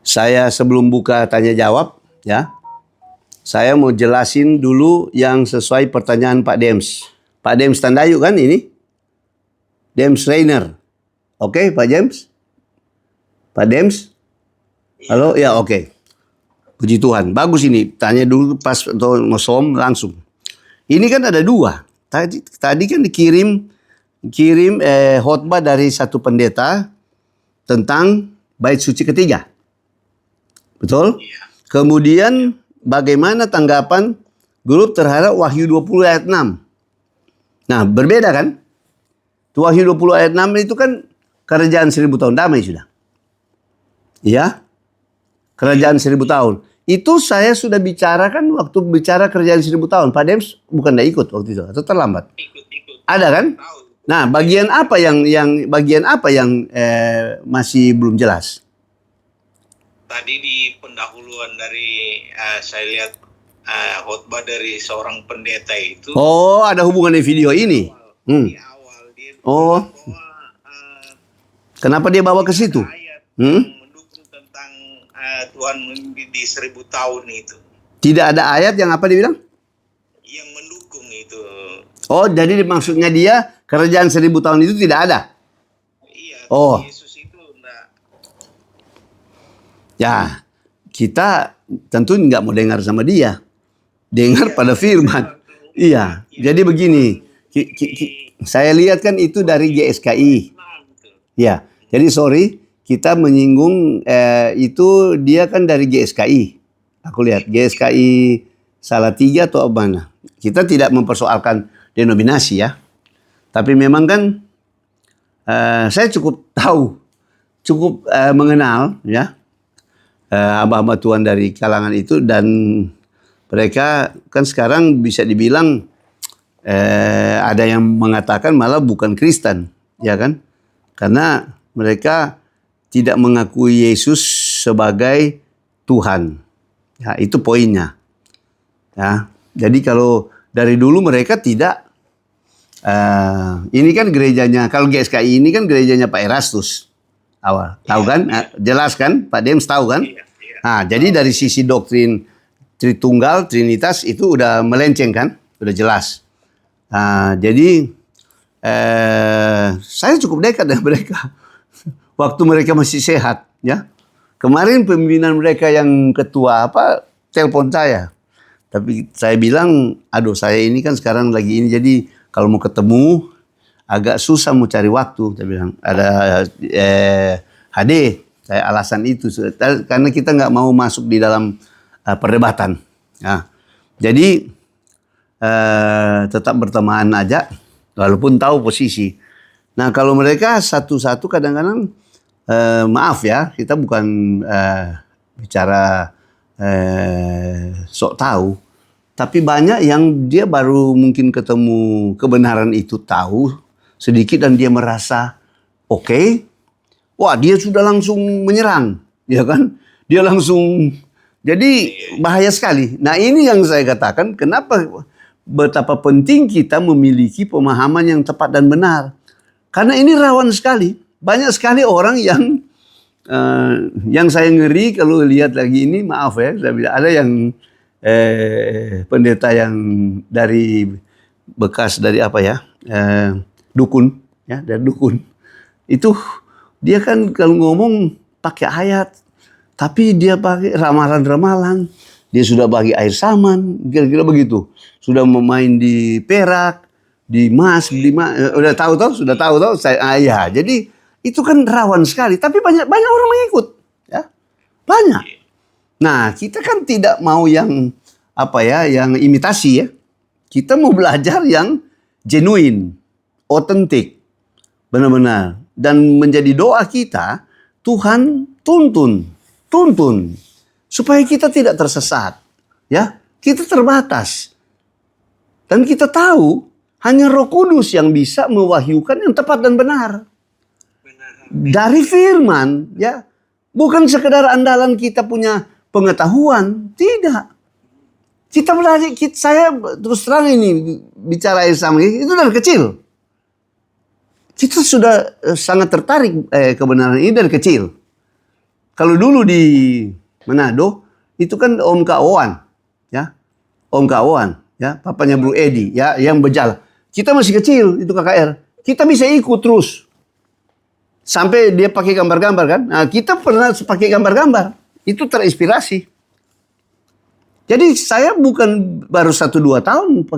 Saya sebelum buka tanya jawab, ya, saya mau jelasin dulu yang sesuai pertanyaan Pak Dems. Pak Dems Tandayuk kan ini? Dems Rainer. Oke, Pak Dems? Pak Dems? Halo? Ya, oke. Puji Tuhan. Bagus ini. Tanya dulu pas atau ngosom langsung. Ini kan ada dua. Tadi kan dikirim khotbah dari satu pendeta tentang bait suci ketiga. Betul? Kemudian bagaimana tanggapan grup terhadap Wahyu 20 ayat 6? Nah, berbeda kan? Wahyu 20 ayat 6 itu kan kerajaan 1000 tahun damai sudah. Iya? Kerajaan 1000 tahun. Itu saya sudah bicarakan waktu bicara kerajaan 1000 tahun. Pak Dems bukan tidak ikut waktu itu atau terlambat? Ikut. Ada kan? Nah, bagian apa yang masih belum jelas? Tadi di pendahuluan dari saya lihat khotbah dari seorang pendeta itu. Oh, ada hubungan dengan video ini. Di awal dia Oh. bahwa Kenapa dia bawa ke situ? ayat yang mendukung tentang Tuhan memimpin di 1000 tahun itu. Tidak ada ayat yang apa dia bilang? Yang mendukung itu. Oh, jadi maksudnya dia kerajaan 1000 tahun itu tidak ada. Iya. Oh. Yesus itu enggak. Ya, kita tentu nggak mau dengar sama dia. Dengar pada firman. Iya, jadi begini. Saya lihat kan itu dari GSKI. Ya, jadi sorry, kita menyinggung itu dia kan dari GSKI. Aku lihat GSKI Salatiga atau mana. Kita tidak mempersoalkan denominasi ya. Tapi memang kan saya cukup tahu, cukup mengenal ya hamba-hamba Tuhan dari kalangan itu, dan mereka kan sekarang bisa dibilang ada yang mengatakan malah bukan Kristen, ya kan? Karena mereka tidak mengakui Yesus sebagai Tuhan. Ya, itu poinnya. Ya, jadi kalau dari dulu mereka tidak ini kan gerejanya, kalau GSKI ini kan gerejanya Pak Erastus awal, tahu kan? Jelas kan? Pak Dems tahu kan? Nah, jadi dari sisi doktrin Tritunggal, Trinitas itu udah melenceng kan? Udah jelas. Jadi saya cukup dekat dengan mereka waktu mereka masih sehat, ya. Kemarin pemimpinan mereka yang ketua telepon saya. Tapi saya bilang, aduh saya ini kan sekarang lagi ini, jadi kalau mau ketemu agak susah mau cari waktu. Saya bilang, ada HD, saya alasan itu. Karena kita nggak mau masuk di dalam perdebatan. Nah, jadi tetap berteman aja, walaupun tahu posisi. Nah, kalau mereka satu-satu kadang-kadang, maaf ya, kita bukan bicara sok tahu. Tapi banyak yang dia baru mungkin ketemu kebenaran itu, tahu sedikit dan dia merasa oke. Wah, dia sudah langsung menyerang, ya kan? Dia langsung, jadi bahaya sekali. Nah, ini yang saya katakan, kenapa betapa penting kita memiliki pemahaman yang tepat dan benar. Karena ini rawan sekali. Banyak sekali orang yang saya ngeri kalau lihat lagi ini, maaf ya, saya bilang, ada yang pendeta yang dari bekas dari dukun, ya, dari dukun. Itu dia kan kalau ngomong pakai ayat, tapi dia pakai ramalan-ramalan. Dia sudah bagi air saman, kira-kira begitu. Sudah memain di perak, di emas, sudah tahu saya. Jadi itu kan rawan sekali, tapi banyak orang mengikut, ya. Banyak. Nah, kita kan tidak mau yang yang imitasi ya. Kita mau belajar yang genuine, otentik, benar-benar. Dan menjadi doa kita, Tuhan tuntun supaya kita tidak tersesat, ya. Kita terbatas. Dan kita tahu hanya Roh Kudus yang bisa mewahyukan yang tepat dan benar. Dari firman, ya. Bukan sekedar andalan kita punya pengetahuan, tidak. Kita belajar, saya terus terang ini bicara Islam itu dari kecil. Kita sudah sangat tertarik kebenaran ini dari kecil. kalau dulu di Manado itu kan Om Kaoan, ya, Om Kaoan, ya, papanya Bro Edi, ya, yang berjalan. Kita masih kecil itu KKR, kita bisa ikut terus sampai dia pakai gambar-gambar kan. Nah, kita pernah pakai gambar-gambar, itu terinspirasi. Jadi saya bukan baru 1-2 tahun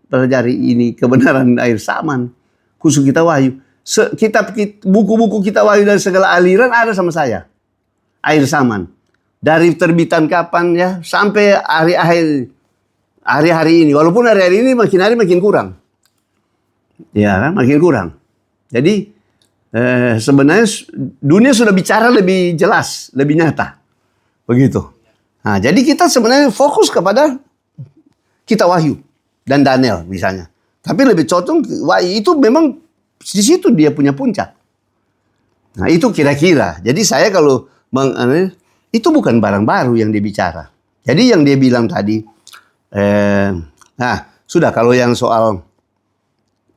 pelajari ini kebenaran air Saman, khusus kita Wahyu. Buku-buku kita Wahyu dari segala aliran ada sama saya. Air Saman. Dari terbitan kapan ya sampai hari-hari ini. Walaupun hari-hari ini makin hari makin kurang. Ya kan, makin kurang. Jadi sebenarnya dunia sudah bicara lebih jelas, lebih nyata. Begitu. Nah, jadi kita sebenarnya fokus kepada kita Wahyu dan Daniel misalnya. Tapi lebih cocok Wahyu itu memang di situ dia punya puncak. Nah, itu kira-kira. Jadi saya kalau itu bukan barang baru yang dia bicara. Jadi yang dia bilang tadi, sudah kalau yang soal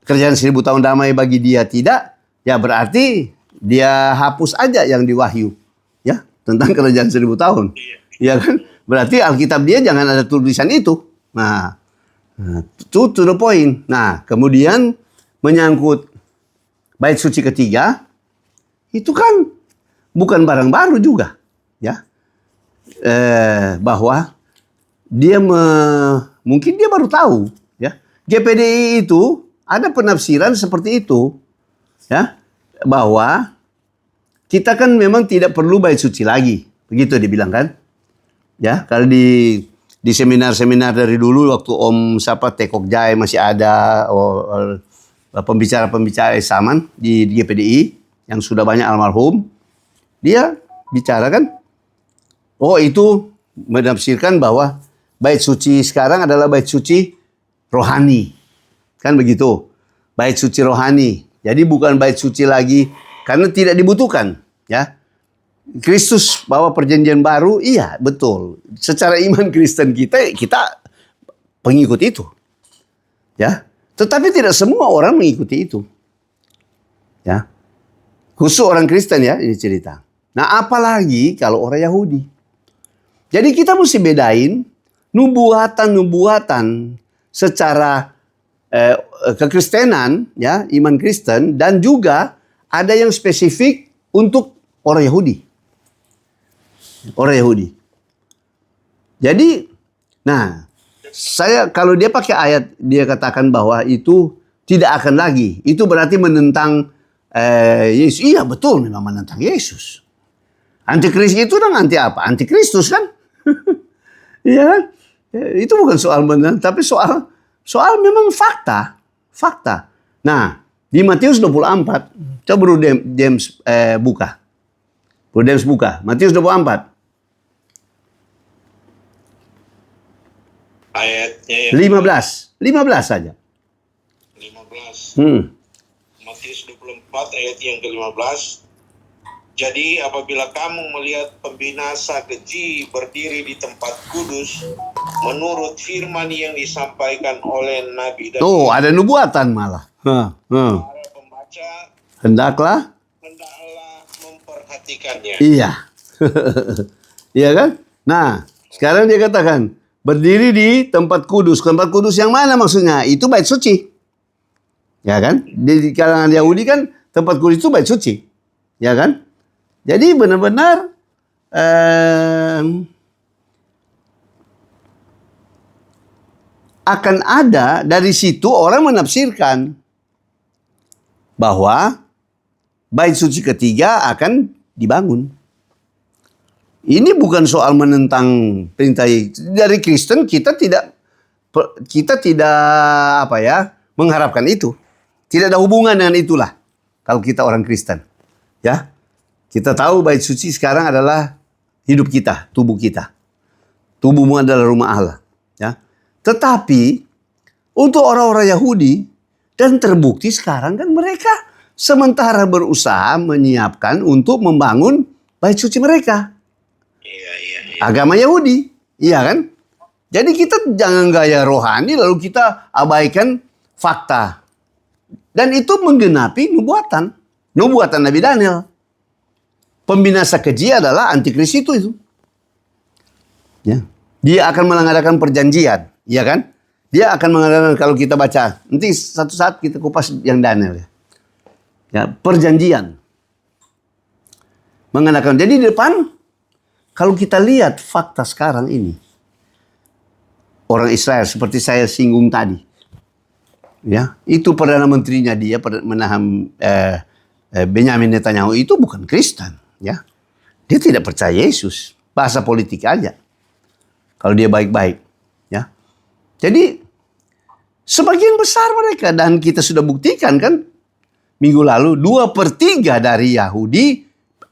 kerjaan 1000 tahun damai bagi dia tidak, ya berarti dia hapus aja yang di Wahyu, ya, tentang kerajaan 1000 tahun. Ya kan? Berarti Alkitab dia jangan ada tulisan itu. Nah, to the point. Nah, kemudian menyangkut bait suci ketiga, itu kan bukan barang baru juga, ya. Bahwa dia mungkin dia baru tahu, ya. GPDI itu ada penafsiran seperti itu, ya, bahwa kita kan memang tidak perlu bait suci lagi, begitu dibilang kan, ya. Kalau di seminar-seminar dari dulu waktu Om Tekok Jai masih ada, pembicara-pembicara Saman di GPDI yang sudah banyak almarhum, dia bicara kan, itu menafsirkan bahwa bait suci sekarang adalah bait suci rohani, kan begitu, bait suci rohani. Jadi bukan bait suci lagi karena tidak dibutuhkan, ya. Kristus bawa perjanjian baru, iya betul. Secara iman Kristen kita pengikut itu, ya. Tetapi tidak semua orang mengikuti itu, ya. Khusus orang Kristen ya ini cerita. Nah, apalagi kalau orang Yahudi. Jadi kita mesti bedain nubuatan secara kekristenan, ya, iman Kristen, dan juga ada yang spesifik untuk orang Yahudi. Orang Yahudi. Jadi, nah, kalau dia pakai ayat, dia katakan bahwa itu tidak akan lagi. Itu berarti menentang Yesus. Iya betul, memang menentang Yesus. Antikristus itu kan anti apa? Antikristus kan? Iya kan? Itu bukan soal menentang, tapi soal memang fakta. Fakta. Nah, di Matius 24, coba Bro James buka. Bro James buka. Matius 24. Ayatnya 15 saja. 15. Matius 24 ayat yang ke-15. Jadi apabila kamu melihat pembinasa keji berdiri di tempat kudus menurut firman yang disampaikan oleh Nabi dan ada nubuatan malah. para pembaca, Hendaklah memperhatikannya. Iya. Iya kan? Nah, sekarang dia katakan berdiri di tempat kudus. Tempat kudus yang mana maksudnya? Itu bait suci. Ya kan? Di kalangan Yahudi kan tempat kudus itu bait suci. Ya kan? Jadi benar-benar akan ada dari situ orang menafsirkan bahwa bait suci ketiga akan dibangun. Ini bukan soal menentang perintah dari Kristen, kita tidak mengharapkan itu. Tidak ada hubungan dengan itulah kalau kita orang Kristen. Ya. Kita tahu bait suci sekarang adalah hidup kita, tubuh kita. Tubuhmu adalah rumah Allah, ya. Tetapi untuk orang-orang Yahudi dan terbukti sekarang kan mereka sementara berusaha menyiapkan untuk membangun bait suci mereka. Iya. Agama Yahudi, iya kan? Jadi kita jangan gaya rohani lalu kita abaikan fakta. Dan itu menggenapi nubuatan Nabi Daniel. Pembinasa keji adalah antikris itu. Ya. Dia akan mengadakan perjanjian, ya kan? Dia akan mengadakan, kalau kita baca, nanti satu saat kita kupas yang Daniel ya. Ya, perjanjian. Mengadakan. Jadi di depan, kalau kita lihat fakta sekarang ini, orang Israel seperti saya singgung tadi, ya, itu perdana menterinya dia menahan Benyamin Netanyahu itu bukan Kristen, ya. Dia tidak percaya Yesus, bahasa politik aja. Kalau dia baik-baik, ya. Jadi sebagian besar mereka, dan kita sudah buktikan kan minggu lalu 2/3 dari Yahudi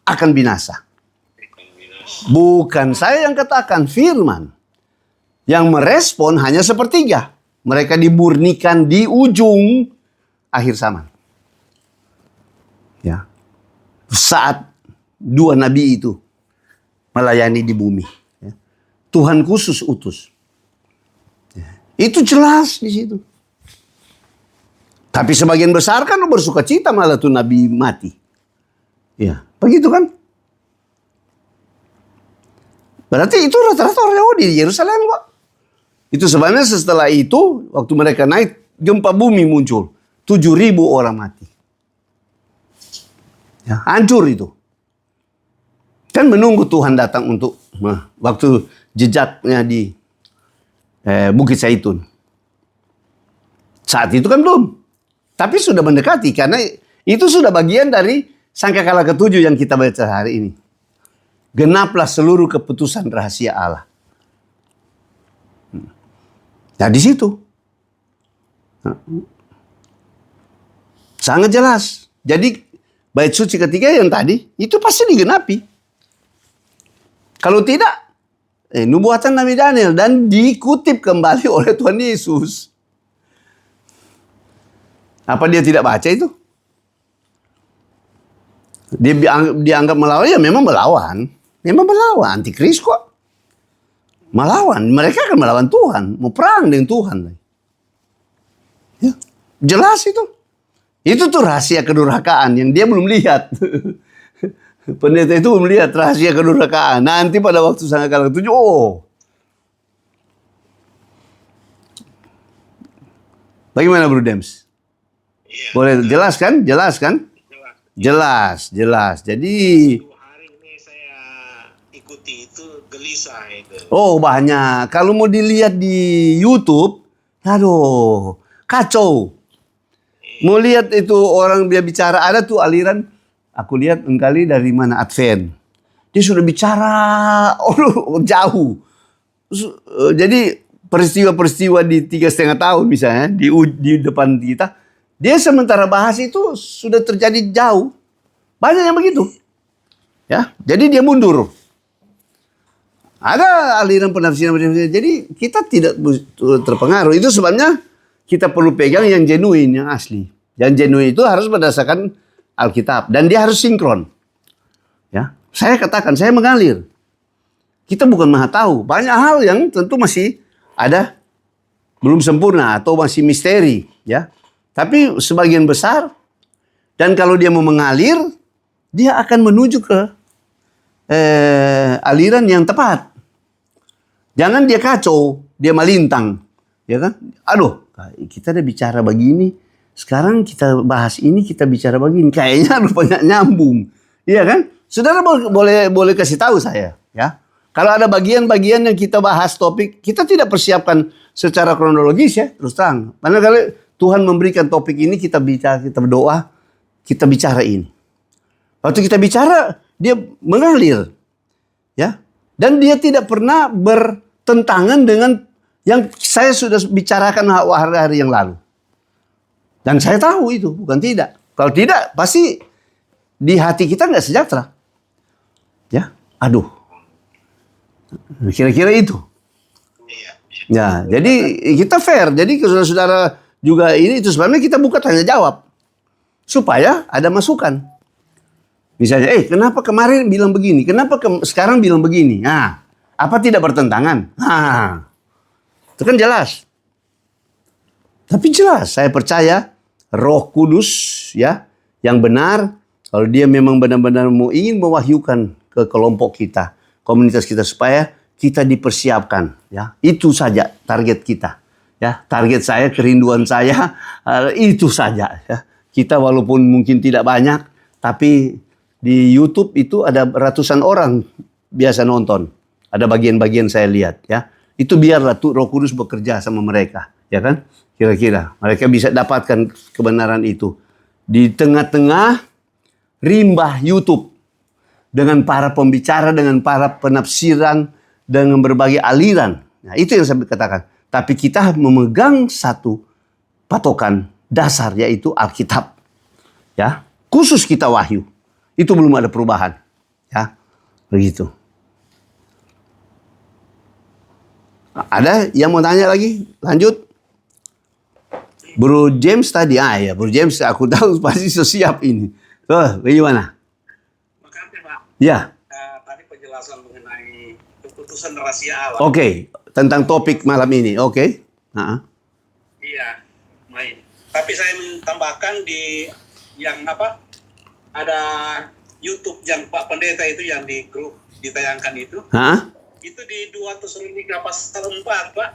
akan binasa. Bukan saya yang katakan, firman. Yang merespon hanya 1/3. Mereka dimurnikan di ujung akhir zaman. Ya. Saat 2 nabi itu melayani di bumi. Ya. Tuhan khusus utus. Ya. Itu jelas di situ. Tapi sebagian besar kan bersuka cita malah tuh nabi mati. Ya, begitu kan? Berarti itu rata-rata orang Yahudi di Yerusalem kok. Itu sebenarnya setelah itu, waktu mereka naik, gempa bumi muncul. 7.000 orang mati. Ya, hancur itu. Kan menunggu Tuhan datang untuk, waktu jejaknya di Bukit Zaitun. Saat itu kan belum. Tapi sudah mendekati, karena itu sudah bagian dari sangkakala ke-7 yang kita baca hari ini. Genaplah seluruh keputusan rahasia Allah. Nah di situ sangat jelas. Jadi bait suci ketiga yang tadi itu pasti digenapi. Kalau tidak, nubuatan Nabi Daniel dan dikutip kembali oleh Tuhan Yesus. Apa dia tidak baca itu? Dia dianggap melawan, ya memang melawan. Memang melawan, antikris kok. Melawan, mereka akan melawan Tuhan. Mau perang dengan Tuhan. Ya, jelas itu. Itu tuh rahasia kedurhakaan yang dia belum lihat. Pendeta itu belum lihat rahasia kedurhakaan. Nanti pada waktu sangkakala ke-7, bagaimana Bro Dems? Iya. Boleh jelaskan? Jelas. Jadi, 2 hari ini saya ikuti itu gelisah itu. oh banyak. Kalau mau dilihat di YouTube, aduh, kacau. Mau lihat itu orang dia bicara, ada tuh aliran, aku lihat engkali dari mana, Advent. Dia sudah bicara, jauh. Jadi peristiwa-peristiwa di 3,5 tahun misalnya, di depan kita, dia sementara bahas itu sudah terjadi jauh. Banyak yang begitu. Ya, jadi dia mundur. Ada aliran penafsiran. Jadi kita tidak terpengaruh. Itu sebabnya kita perlu pegang yang genuine, yang asli. Yang genuine itu harus berdasarkan Alkitab. Dan dia harus sinkron. Ya, saya katakan, saya mengalir. Kita bukan maha tahu. Banyak hal yang tentu masih ada, belum sempurna atau masih misteri. Ya, tapi sebagian besar, dan kalau dia mau mengalir, dia akan menuju ke aliran yang tepat. Jangan dia kacau, dia malintang. Ya kan? Aduh, kita udah bicara begini, sekarang kita bahas ini, kita bicara begini. Kayaknya rupanya nyambung. Iya kan? Saudara boleh kasih tahu saya. Ya. Kalau ada bagian-bagian yang kita bahas topik, kita tidak persiapkan secara kronologis ya, terus terang. Karena kalau Tuhan memberikan topik ini, kita bicara, kita berdoa, kita bicara ini. Waktu kita bicara, dia mengalir. Ya. Dan dia tidak pernah bertentangan dengan yang saya sudah bicarakan hari-hari yang lalu. Dan saya tahu itu, bukan tidak. Kalau tidak, pasti di hati kita nggak sejahtera. Ya, aduh. Kira-kira itu. Ya, jadi kita fair. Jadi saudara-saudara juga ini, itu sebenarnya kita buka tanya jawab. Supaya ada masukan. Misalnya, kenapa kemarin bilang begini? Kenapa sekarang bilang begini? Nah, apa tidak bertentangan? Nah, itu kan jelas. Tapi jelas, saya percaya Roh Kudus ya yang benar Kalau dia memang benar-benar ingin mewahyukan ke kelompok kita, komunitas kita, supaya kita dipersiapkan, ya. Itu saja target kita, ya. Target saya, kerinduan saya, itu saja, ya. Kita walaupun mungkin tidak banyak, tapi di YouTube itu ada ratusan orang biasa nonton. Ada bagian-bagian saya lihat, ya. Itu biarlah tuh Roh Kudus bekerja sama mereka, ya kan? Kira-kira mereka bisa dapatkan kebenaran itu di tengah-tengah rimbah YouTube dengan para pembicara, dengan para penafsiran, dengan berbagai aliran. Nah, itu yang saya katakan. Tapi kita memegang satu patokan dasar, yaitu Alkitab. Ya, khusus kita wahyu. Itu belum ada perubahan. Ya, begitu. Ada yang mau tanya lagi? Lanjut. Bro James tadi, ya Bro James, aku tahu pasti siap ini. Bagaimana? Makasih Pak. Ya. Tadi penjelasan mengenai keputusan rahasia Allah. Oke, tentang topik malam ini. Oke. Iya, main. Tapi saya menambahkan di yang apa? Ada YouTube yang Pak Pendeta itu yang di grup ditayangkan itu. Itu di 2 Tesalonika pasal 4, Pak.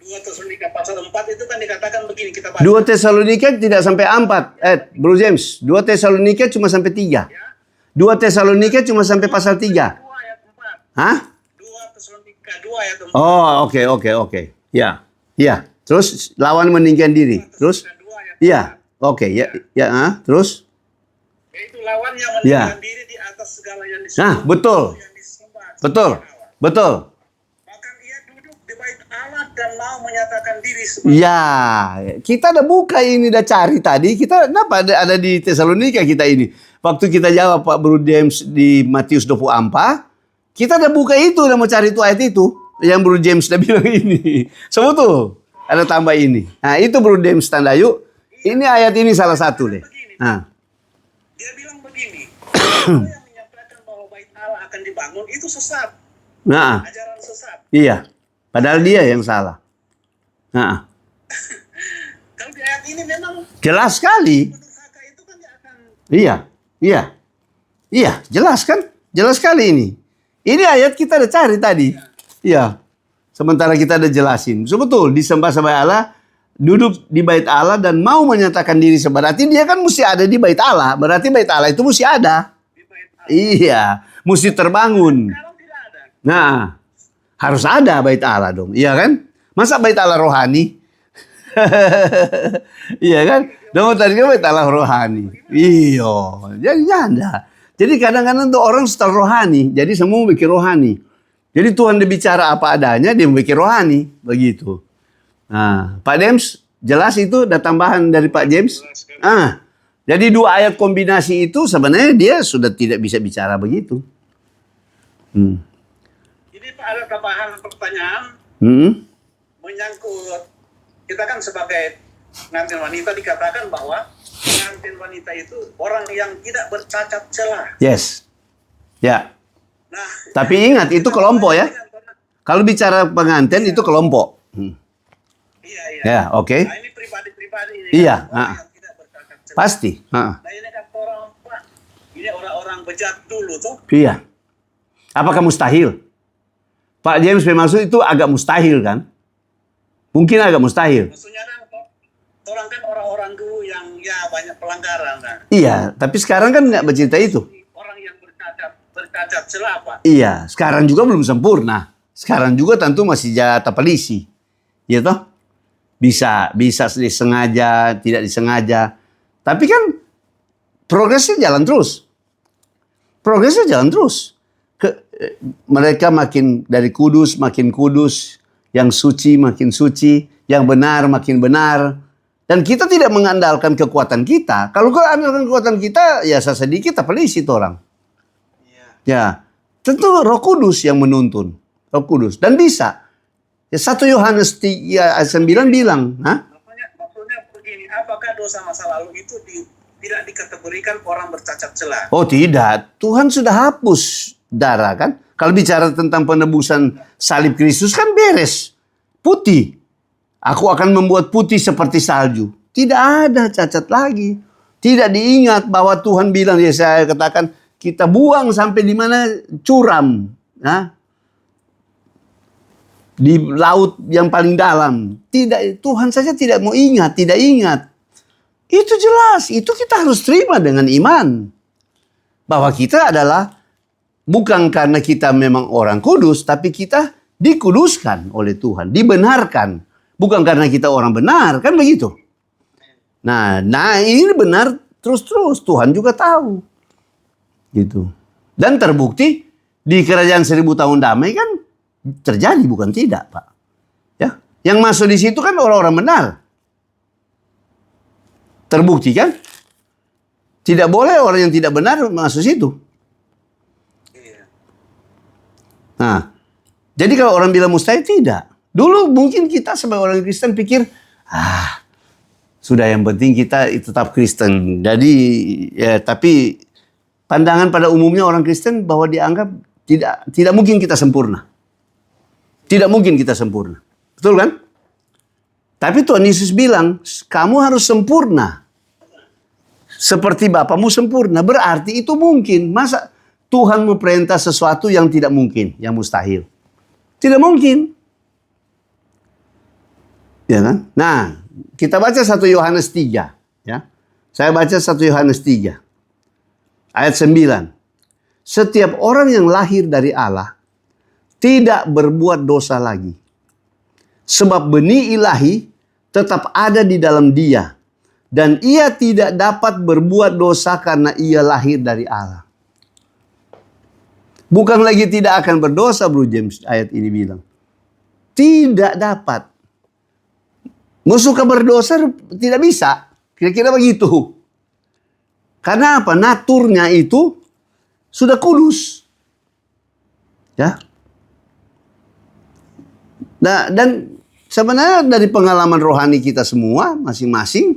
2 Tesalonika pasal 4 itu kan dikatakan begini, kita baca. 2 Tesalonika tidak sampai 4. Bro James, 2 Tesalonika cuma sampai 3. 2 Tesalonika cuma sampai pasal 3. 2 ayat 4. 2 Tesalonika 2 ayat 4. Oh, oke. Ya. Terus lawan meninggikan diri. Terus? Iya. Oke, ya. Terus? Yaitu lawan yang meninggikan diri di atas segala yang disembah. Nah, betul. Betul. Bahkan ia duduk di bait Allah dan mau menyatakan diri sebagai. Ya, kita udah buka ini, udah cari tadi. Kita kenapa ada di Tesalonika kita ini? Waktu kita jawab Pak Bro James di Matius 24, kita udah buka itu, udah mau cari itu ayat itu. Yang Bro James udah bilang ini. Semua tuh ada tambah ini. Nah, itu Bro James tanda yuk. Ini ayat ini salah satu deh. Dia bilang begini. Yang menyampaikan bahwa bait Allah akan dibangun itu sesat. Ajaran sesat. Iya. Padahal dia yang salah. Kalau di ayat ini memang jelas sekali. pendurhaka itu kan dia akan. Iya, jelas kan? Jelas sekali ini. Ini ayat kita udah cari tadi. Iya. Sementara kita udah jelasin. Betul, disembah-sembah Allah, duduk di bait Allah dan mau menyatakan diri berarti dia kan mesti ada di bait Allah. Berarti bait Allah itu mesti ada. Di bait Allah. Iya, mesti terbangun. Kalau tidak ada. Nah, harus ada bait Allah dong. Iya kan? Masa bait Allah rohani? Iya kan? Dong tadi kan bait Allah rohani. Iya, jadi ada. Jadi kadang-kadang tuh orang setel rohani, jadi semua bikin rohani. Jadi Tuhan dibicara apa adanya, dia bikin rohani, begitu. Nah, Pak James, jelas itu ada tambahan dari Pak James? Jadi 2 ayat kombinasi itu sebenarnya dia sudah tidak bisa bicara begitu. Ini Pak ada tambahan pertanyaan menyangkut kita kan sebagai pengantin wanita dikatakan bahwa pengantin wanita itu orang yang tidak bercacat celah. Yes. Ya. Nah, Tapi ingat itu kelompok ya. Kalau bicara pengantin itu kelompok. Iya. Ya, oke. Nah, ini pribadi-pribadi ini. Iya, Kan, orang yang tidak bercacat celah. Pasti. Nah, ini kan orang Pak. Ini orang-orang bejat dulu tuh. Iya. Apakah mustahil? Pak James bermaksud itu agak mustahil kan? Mungkin agak mustahil. Maksudnya kan orang kan orang-orang dulu yang ya banyak pelanggaran kan. Iya, tapi sekarang kan nggak bercerita itu. Orang yang bercacat celah Pak. Iya, sekarang juga belum sempurna. Sekarang juga tentu masih jatah polisi. Ya toh? Bisa disengaja, tidak disengaja. Tapi kan progresnya jalan terus. Mereka makin dari kudus makin kudus, yang suci makin suci, yang benar makin benar. Dan kita tidak mengandalkan kekuatan kita. Kalau kita andalkan kekuatan kita, ya sedikit polisi itu orang. Ya, tentu Roh Kudus yang menuntun. Roh Kudus. Dan bisa. Ya 1 Yohanes 3:9 bilang, Maksudnya begini, apakah dosa masa lalu itu tidak dikategorikan orang bercacat celah? Oh tidak, Tuhan sudah hapus darah kan. Kalau bicara tentang penebusan salib Kristus kan beres. Putih. Aku akan membuat putih seperti salju. Tidak ada cacat lagi. Tidak diingat bahwa Tuhan bilang, ya saya katakan, kita buang sampai di mana curam. Ya. Di laut yang paling dalam. Tidak, Tuhan saja tidak mau ingat, tidak ingat. Itu jelas, itu kita harus terima dengan iman. Bahwa kita adalah, bukan karena kita memang orang kudus, tapi kita dikuduskan oleh Tuhan, dibenarkan. Bukan karena kita orang benar, kan begitu. Nah ini benar terus-terus, Tuhan juga tahu. Gitu. Dan terbukti di kerajaan 1000 tahun damai kan terjadi, bukan tidak, Pak. Ya, yang masuk di situ kan orang-orang benar. Terbukti kan? Tidak boleh orang yang tidak benar masuk situ. Nah, jadi kalau orang bilang mustahil, tidak. Dulu mungkin kita sebagai orang Kristen pikir, sudah yang penting kita tetap Kristen. Jadi, ya, tapi pandangan pada umumnya orang Kristen bahwa dianggap tidak mungkin kita sempurna. Tidak mungkin kita sempurna. Betul kan? Tapi Tuhan Yesus bilang, kamu harus sempurna. Seperti Bapamu sempurna. Berarti itu mungkin. Masa Tuhan memperintah sesuatu yang tidak mungkin, yang mustahil? Tidak mungkin. Ya kan? Nah, kita baca 1 Yohanes 3. Ya. Saya baca 1 Yohanes 3. Ayat 9. Setiap orang yang lahir dari Allah tidak berbuat dosa lagi. Sebab benih ilahi tetap ada di dalam dia. Dan ia tidak dapat berbuat dosa karena ia lahir dari Allah. Bukan lagi tidak akan berdosa, Bro James, ayat ini bilang. Tidak dapat. Mau suka berdosa tidak bisa. Kira-kira begitu. Karena apa? Naturnya itu sudah kudus. Ya. Nah, dan sebenarnya dari pengalaman rohani kita semua masing-masing,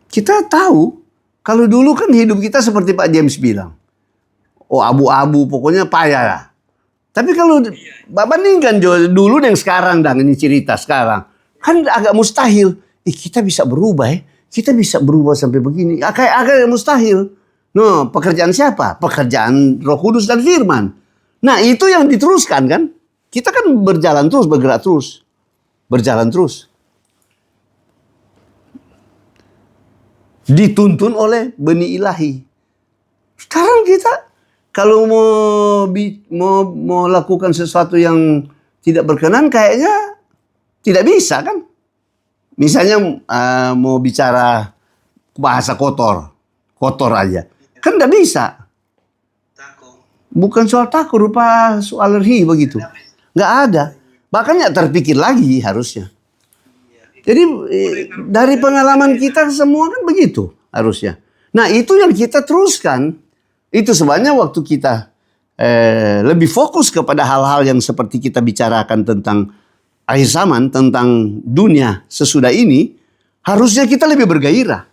kita tahu kalau dulu kan hidup kita seperti Pak James bilang. Oh, abu-abu, pokoknya payah lah. Tapi kalau bandingkan dulu dengan sekarang, dan ini cerita sekarang, kan agak mustahil. Kita bisa berubah ya. Kita bisa berubah sampai begini. Agak mustahil. No, pekerjaan siapa? Pekerjaan Roh Kudus dan Firman. Nah, itu yang diteruskan kan. Kita kan berjalan terus, bergerak terus. Berjalan terus. Dituntun oleh benih ilahi. Sekarang kita kalau mau lakukan sesuatu yang tidak berkenan, kayaknya tidak bisa kan? Misalnya mau bicara bahasa kotor aja, kan tidak bisa. Bukan soal takut, rupa soal alergi begitu. Nggak ada. Bahkan nggak terpikir lagi harusnya. Jadi dari pengalaman kita semua kan begitu harusnya. Nah itu yang kita teruskan. Itu sebabnya waktu kita lebih fokus kepada hal-hal yang seperti kita bicarakan tentang akhir zaman, tentang dunia sesudah ini, harusnya kita lebih bergairah.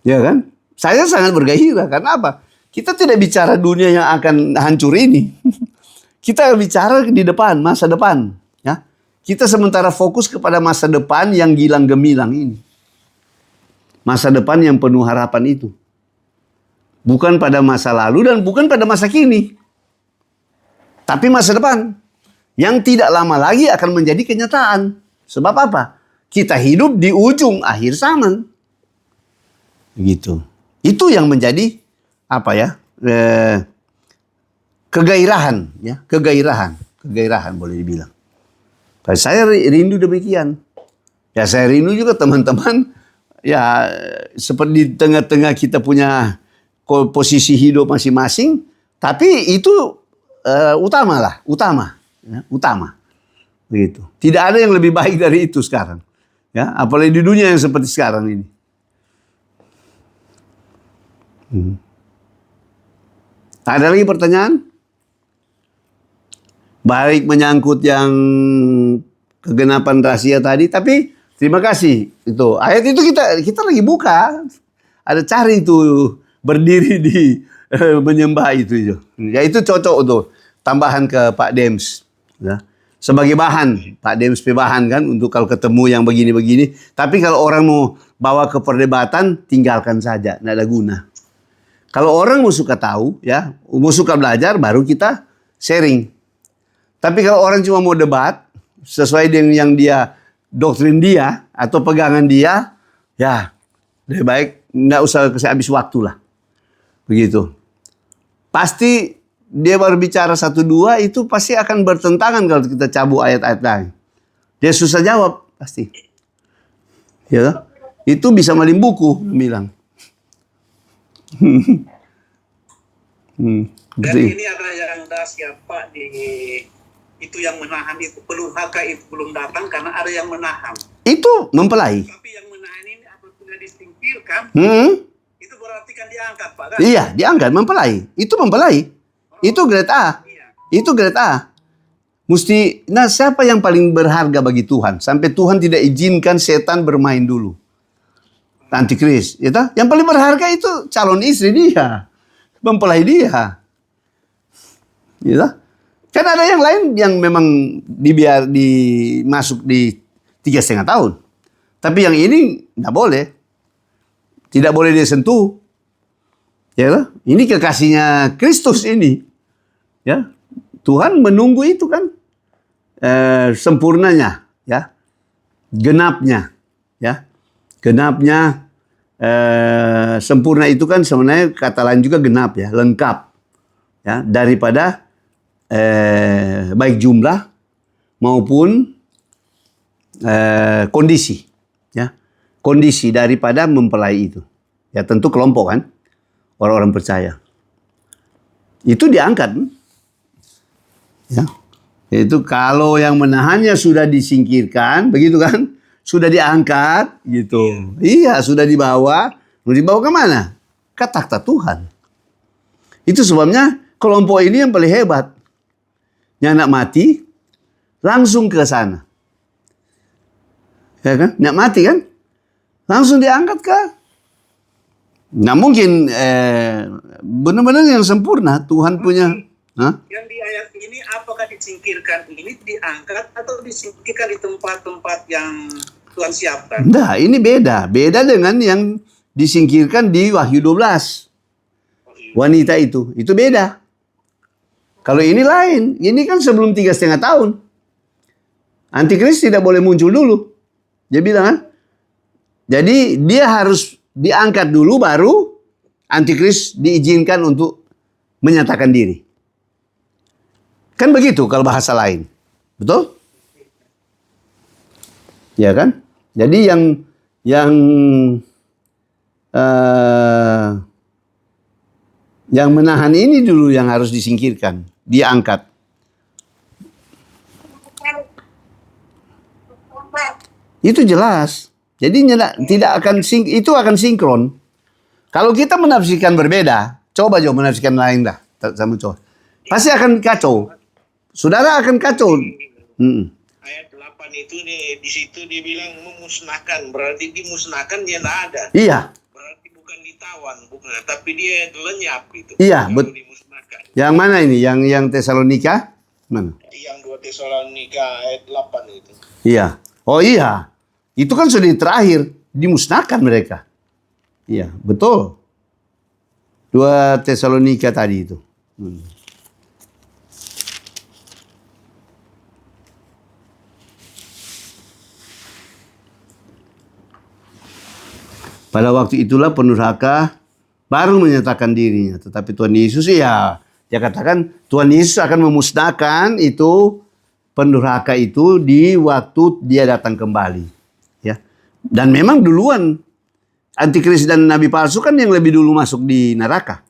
Ya kan? Saya sangat bergairah. Karena apa? Kita tidak bicara dunia yang akan hancur ini. Kita bicara di depan, masa depan. Ya. Kita sementara fokus kepada masa depan yang gilang gemilang ini. Masa depan yang penuh harapan itu. Bukan pada masa lalu dan bukan pada masa kini. Tapi masa depan. Yang tidak lama lagi akan menjadi kenyataan. Sebab apa? Kita hidup di ujung akhir zaman. Begitu. Itu yang menjadi apa ya? Kegairahan, ya, kegairahan boleh dibilang. Saya rindu demikian. Ya saya rindu juga teman-teman. Ya seperti di tengah-tengah kita punya posisi hidup masing-masing. Tapi itu utama. Ya, utama. Begitu. Tidak ada yang lebih baik dari itu sekarang. Ya, apalagi di dunia yang seperti sekarang ini. Ada lagi pertanyaan? Baik menyangkut yang kegenapan rahasia tadi, tapi terima kasih. Itu ayat itu kita lagi buka. Ada cari itu berdiri di menyembah itu. Ya itu cocok untuk tambahan ke Pak Dems. Ya. sebagai bahan, Pak Dems bahan kan untuk kalau ketemu yang begini-begini. Tapi kalau orang mau bawa ke perdebatan, tinggalkan saja, tidak ada guna. Kalau orang mau suka tahu, ya, mau suka belajar, baru kita sharing. Tapi kalau orang cuma mau debat sesuai dengan yang dia doktrin dia atau pegangan dia, ya lebih baik nggak usah habis waktu lah. Begitu. Pasti dia baru bicara 1-2 itu pasti akan bertentangan kalau kita cabut ayat-ayat lain. Dia susah jawab pasti. Ya, itu bisa maling buku bilang. Dan ini ada yang dahsyat Pak di itu yang menahan itu pelurhaka itu belum datang karena ada yang menahan. Itu mempelai. Tapi yang menahan ini apabila disingkirkan, itu berarti kan diangkat Pak kan? Iya, diangkat mempelai. Itu mempelai. Itu grade A. Itu grade A. Mesti, nah siapa yang paling berharga bagi Tuhan? Sampai Tuhan tidak izinkan setan bermain dulu. Antikris. Ya, yang paling berharga itu calon istri dia. Mempelai dia. Ya, kan ada yang lain yang memang masuk di 3,5 tahun. Tapi yang ini tidak boleh. Tidak boleh dia sentuh. Ya, ini kekasihnya Kristus ini. Ya, Tuhan menunggu itu kan sempurnanya, ya, genapnya, ya, genapnya sempurna itu kan sebenarnya kata lain juga genap ya, lengkap, ya, daripada baik jumlah maupun kondisi, ya, kondisi daripada mempelai itu, ya tentu kelompok kan, orang-orang percaya, itu diangkat. Ya. Itu kalau yang menahannya sudah disingkirkan, begitu kan? Sudah diangkat, gitu. Iya, sudah dibawa. Mau dibawa ke mana? Ke takhta Tuhan. Itu sebabnya kelompok ini yang paling hebat. Yang nak mati, langsung ke sana. Ya kan? Nak mati kan? Langsung diangkat ke. Nggak mungkin benar-benar yang sempurna. Tuhan punya. Yang di ayat ini apakah disingkirkan ini diangkat atau disingkirkan di tempat-tempat yang Tuhan siapkan? Nah, ini beda. Beda dengan yang disingkirkan di Wahyu 12. Wanita itu beda. Kalau ini lain. Ini kan sebelum 3,5 tahun. Antikris tidak boleh muncul dulu. Dia bilang kan. Jadi dia harus diangkat dulu baru Antikris diizinkan untuk menyatakan diri. Kan begitu kalau bahasa lain. Betul? Ya kan? Jadi yang menahan ini dulu yang harus disingkirkan, diangkat. Itu jelas. Jadi tidak akan itu akan sinkron. Kalau kita menafsirkan berbeda, coba menafsirkan lain dah sama coba. Pasti akan kacau. Saudara akan kacau. Ayat 8 itu nih, di situ dia bilang memusnahkan, berarti dimusnahkan dia tidak ada. Iya. Berarti bukan ditawan, bukan, tapi dia lenyap gitu. Iya, betul. Yang mana ini? Yang Tesalonika? Mana? Yang 2 Tesalonika ayat 8 itu. Iya. Oh iya. Itu kan sudah terakhir, dimusnahkan mereka. Iya, betul. 2 Tesalonika tadi itu. Pada waktu itulah pendurhaka baru menyatakan dirinya. Tetapi Tuhan Yesus ya, dia katakan Tuhan Yesus akan memusnahkan itu pendurhaka itu di waktu dia datang kembali. Ya. Dan memang duluan Antikris dan Nabi palsu kan yang lebih dulu masuk di neraka.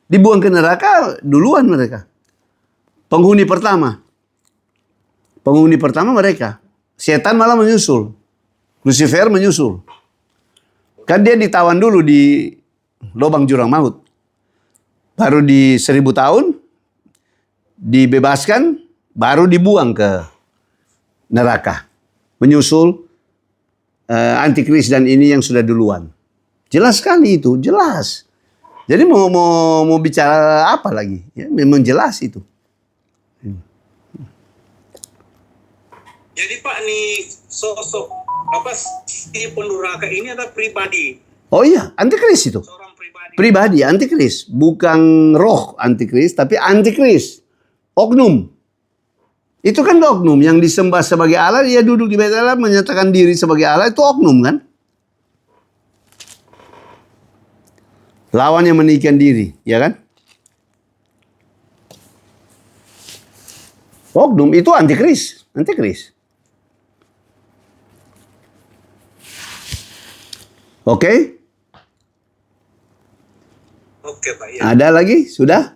Dibuang ke neraka duluan mereka. Penghuni pertama. Penghuni pertama mereka. Setan malah menyusul. Lucifer menyusul. Kan dia ditawan dulu di lubang jurang maut. Baru di 1000 tahun dibebaskan, baru dibuang ke neraka. Menyusul Antikris dan ini yang sudah duluan. Jelas sekali itu, jelas. Jadi mau bicara apa lagi? Ya, memang jelas itu. Jadi Pak, nih sosok apa si pendurhaka ini adalah pribadi, Oh iya, antikris itu. seorang pribadi. Pribadi, antikris. Bukan roh antikris, tapi antikris. Oknum. Itu kan oknum yang disembah sebagai Allah, dia duduk di bait Allah menyatakan diri sebagai Allah, itu oknum kan? Lawan yang meninggikan diri, ya kan? Oknum itu antikris, antikris. Oke? Oke Pak, ya. Ada lagi? Sudah?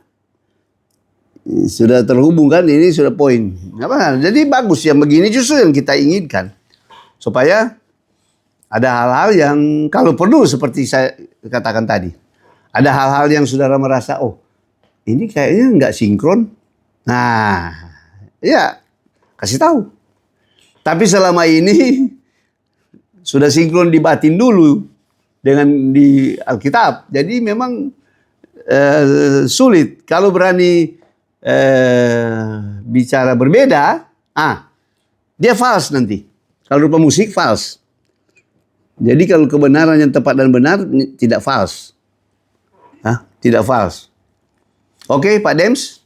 Sudah terhubung kan? Ini sudah poin. Apa? Jadi bagus yang begini justru yang kita inginkan. Supaya ada hal-hal yang kalau perlu seperti saya katakan tadi. Ada hal-hal yang saudara merasa, oh ini kayaknya nggak sinkron. Nah, ya kasih tahu. Tapi selama ini sudah sinkron di batin dulu dengan di Alkitab. Jadi memang sulit. Kalau berani bicara berbeda, dia false nanti. Kalau rupa musik false. Jadi kalau kebenaran yang tepat dan benar tidak false. Tidak false. Oke, Pak Dems?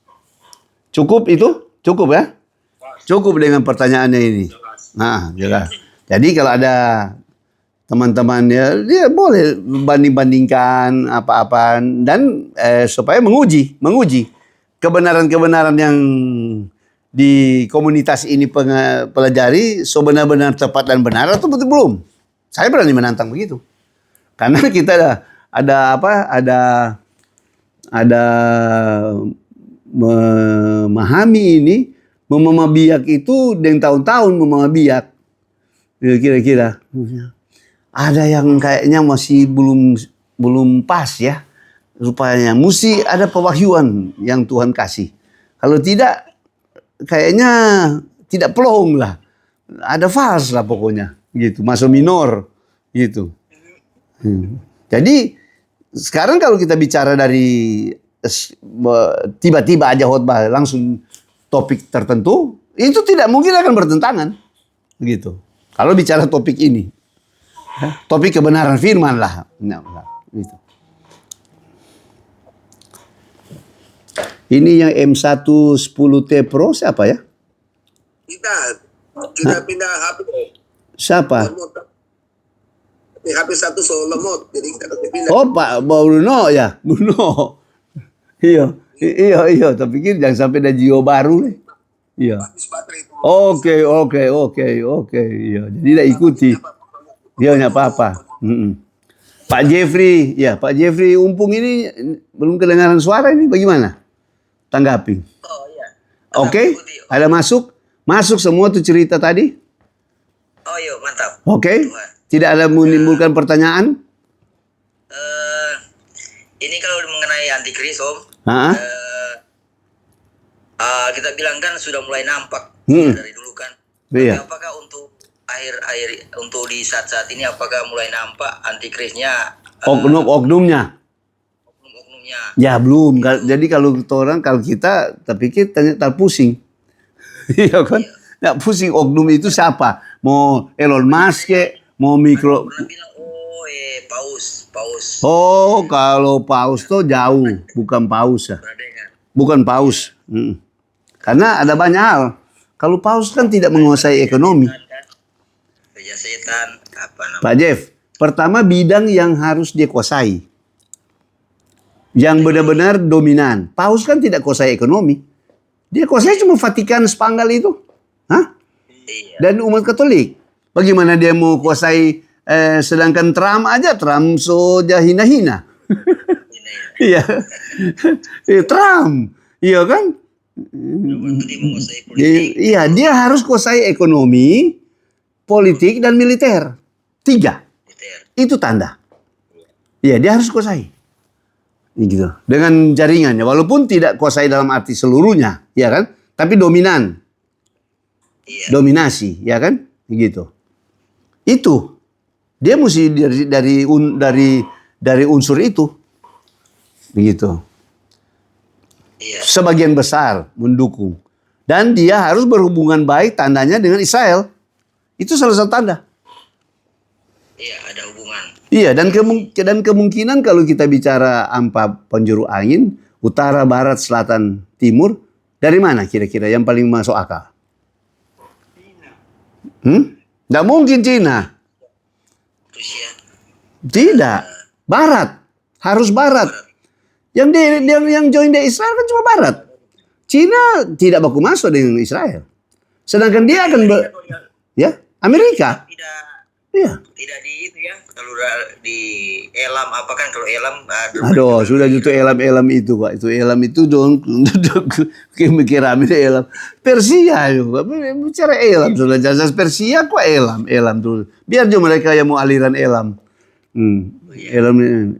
Cukup itu? Cukup ya? Cukup dengan pertanyaannya ini. Nah, jelas. Jadi kalau ada teman-teman dia boleh banding-bandingkan apa-apa dan supaya menguji kebenaran-kebenaran yang di komunitas ini pelajari benar-benar tepat dan benar atau betul belum. Saya berani menantang begitu. Karena kita ada memahami ini, memahami biak itu dengan tahun-tahun memahami biak. Kira-kira ada yang kayaknya masih belum pas ya. Rupanya mesti ada pewahyuan yang Tuhan kasih. Kalau tidak kayaknya tidak plong lah. Ada fals lah pokoknya gitu, masuk minor gitu. Jadi sekarang kalau kita bicara dari tiba-tiba aja khotbah langsung topik tertentu, itu tidak mungkin akan bertentangan gitu. Kalau bicara topik ini, topik kebenaran firman lah, gitu. Ini yang M110T Pro siapa ya? Kita pindah HP. Siapa? HP satu so lemot, jadi kita pindah. Oh, Pak Bruno ya, Bruno. Iya. Tapi pikir jangan sampai ada Gio baru nih. Iya. Habis baterai itu. Oke. Iya, jadi tidak ikuti. Dia nggak apa-apa. Pak Jeffrey, ya Pak Jeffrey Umpung ini belum kedengaran suara ini, bagaimana? Tanggapi. Oh iya. Oke, ada masuk semua tuh cerita tadi. Oh iya, mantap. Oke, tidak ada menimbulkan pertanyaan. Ini kalau mengenai antikris Om, kita bilang kan sudah mulai nampak dari dulu kan. Iya. Tapi apakah untuk akhir untuk di saat-saat ini apakah mulai nampak antikrisnya? Oknumnya. Oknumnya. Ya belum. Jadi kalau kita terpikir terpusing. Iya kan? Nggak pusing oknum itu siapa? Mau Elon Musk mau mikro. Pernah bilang paus. Oh, kalau paus tuh jauh, bukan paus ya. Bukan paus. Karena ada banyak hal. Kalau paus kan tidak menguasai ekonomi. Raja setan apa namanya? Pak Jeff, pertama bidang yang harus dia kuasai. Yang benar-benar dominan. Paus kan tidak kuasai ekonomi. Dia kuasai cuma Vatikan Spanggal itu. Iya. Dan umat Katolik. Bagaimana dia mau kuasai sedangkan Trump saja hina-hina. Iya. Trump. Iya kan? Iya, dia harus kuasai ekonomi, politik, dan militer. 3. Itu tanda. Iya, dia harus kuasai. Gitu. Dengan jaringannya. Walaupun tidak kuasai dalam arti seluruhnya. Ya kan? Tapi dominan. Dominasi. Ya kan? Gitu. Itu. Dia mesti dari unsur itu. Begitu. Sebagian besar mendukung. Dan dia harus berhubungan baik tandanya dengan Israel. Itu salah satu tanda. Iya, ada hubungan. Iya, dan kemungkinan kalau kita bicara empat penjuru angin, utara, barat, selatan, timur, dari mana kira-kira yang paling masuk akal? Nggak mungkin Cina. Rusia. Tidak. Barat. Harus barat. Yang join di Israel kan cuma barat. Cina tidak baku masuk dengan Israel. Sedangkan dia akan ya, Amerika. Iya. Tidak di itu ya. Kalau di Elam apa kan, kalau Elam Aduh, sudah itu Elam itu, Pak. Itu Elam itu dong. Kira-kira Elam. Persia juga. Bicara Elam sudah jelas Persia kok Elam tuh. Biar juga mereka yang mau aliran Elam.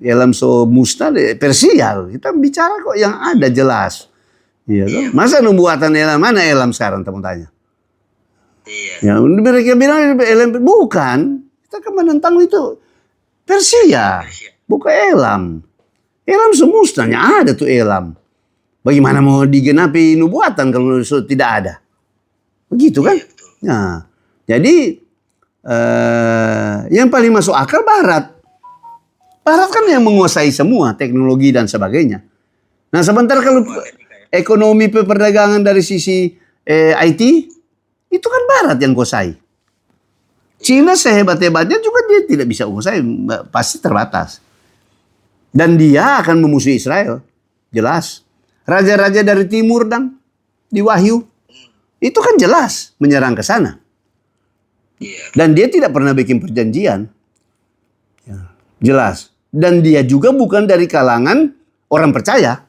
Elam so musnah Persia. Kita bicara kok yang ada jelas. Iya, masa nubuatan Elam, mana Elam sekarang kamu tanya? Iya. Ya, mereka bilang Elam bukan. Kita kan menentang itu Persia, bukan Elam. Elam semusnahnya ada tuh Elam. Bagaimana mau digenapi nubuatan kalau tidak ada? Begitu kan? Nah, jadi yang paling masuk akal Barat. Barat kan yang menguasai semua teknologi dan sebagainya. Nah, sebentar kalau ekonomi perdagangan dari sisi IT, itu kan Barat yang kuasai. Cina sehebat-hebatnya juga dia tidak bisa menguasai, pasti terbatas. Dan dia akan memusuhi Israel, jelas. Raja-raja dari timur dan di Wahyu, itu kan jelas menyerang ke sana. Dan dia tidak pernah bikin perjanjian. Jelas. Dan dia juga bukan dari kalangan orang percaya.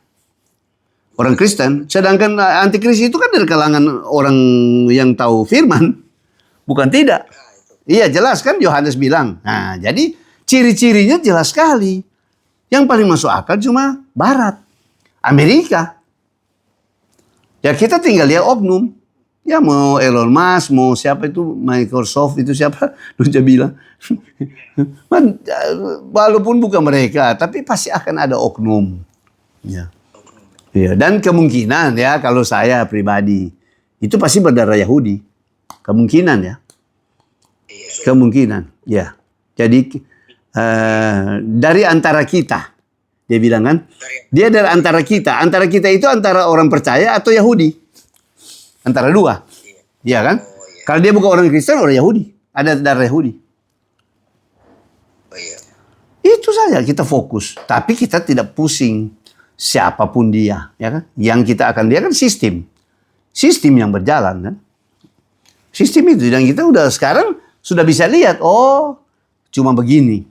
Orang Kristen. Sedangkan antikris itu kan dari kalangan orang yang tahu firman. Bukan tidak. Iya jelas kan Yohanes bilang. Nah jadi ciri-cirinya jelas sekali. Yang paling masuk akal cuma Barat. Amerika. Ya kita tinggal lihat oknum. Ya mau Elon Musk, mau siapa itu, Microsoft itu siapa, Luca bilang. Walaupun bukan mereka, tapi pasti akan ada oknum. Ya. Ya, dan kemungkinan ya kalau saya pribadi, itu pasti berdarah Yahudi. Kemungkinan ya. Kemungkinan, ya. Jadi dari antara kita, dia bilang kan, dia dari antara kita itu antara orang percaya atau Yahudi. Antara dua. Iya kan? Kalau dia bukan orang Kristen, orang Yahudi. Ada darah Yahudi. Itu saja kita fokus. Tapi kita tidak pusing siapapun dia. Ya kan? Yang kita akan dia kan sistem. Sistem yang berjalan kan. Sistem itu. Dan kita udah sekarang sudah bisa lihat. Oh, cuma begini.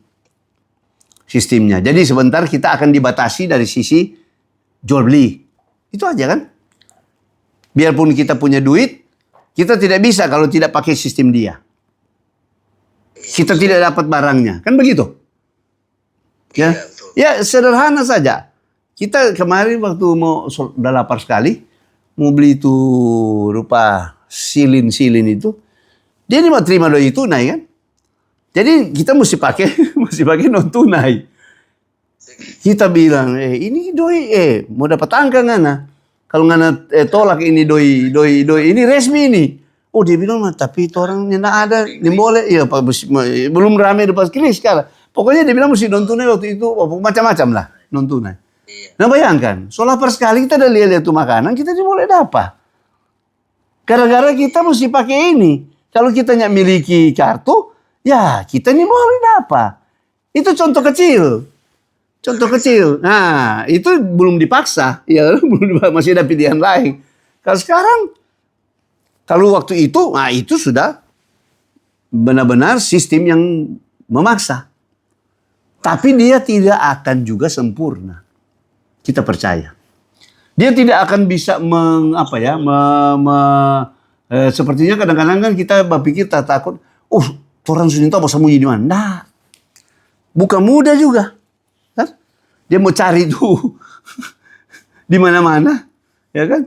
Sistemnya. Jadi sebentar kita akan dibatasi dari sisi jual beli. Itu aja kan? Biarpun kita punya duit, kita tidak bisa kalau tidak pakai sistem dia. Kita tidak dapat barangnya. Kan begitu? Ya, ya sederhana saja. Kita kemarin waktu udah lapar sekali, mau beli itu rupa silin itu, dia mau terima doi tunai kan? Jadi kita mesti pakai non tunai. Kita bilang, ini doi, mau dapat angka ngana? Kalau ngana tolak ini doi ini resmi ini. Oh dia bilang, tapi itu orangnya nggak ada, ini boleh. Ya belum ramai depan kris sekarang. Pokoknya dia bilang mesti non tunai waktu itu, macam-macam lah non tunai. Nah bayangkan, so lapar sekali kita udah lihat tuh makanan, kita tidak boleh dapat. Gara-gara kita mesti pakai ini. Kalau kita nggak miliki kartu, ya kita ini boleh dapat. Itu contoh kecil. Contoh kecil. Nah, itu belum dipaksa. Ya, masih ada pilihan lain. Kalau sekarang, kalau waktu itu, nah itu sudah benar-benar sistem yang memaksa. Tapi dia tidak akan juga sempurna. Kita percaya. Dia tidak akan bisa sepertinya kadang-kadang kan kita berpikir takut, orang Sunin tahu sembunyi di mana. Nah, bukan mudah juga. Dia mau cari tuh di mana-mana, ya kan?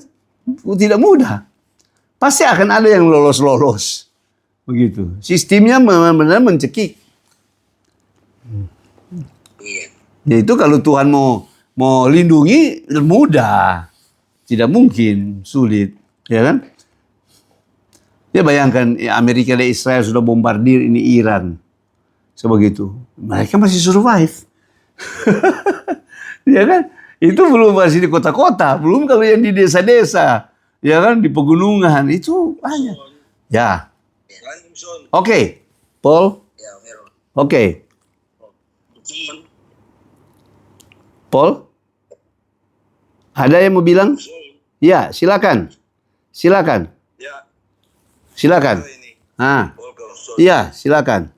Tidak mudah. Pasti akan ada yang lolos-lolos, begitu. Sistemnya benar-benar mencekik. Ya itu kalau Tuhan mau lindungi mudah, tidak mungkin sulit. Ya kan? Ya bayangkan ya Amerika dan Israel sudah bombardir ini Iran. Sebegitu. Mereka masih survive. Ya kan? Itu belum masih di kota-kota, belum kalau yang di desa-desa. Ya kan, di pegunungan itu banyak. Ya. Oke. Paul. Ya, Meron. Oke. Paul. Ada yang mau bilang? Ya, silakan. Silakan. Ya, Silakan. ini Ah. Paul Garson. Iya, silakan.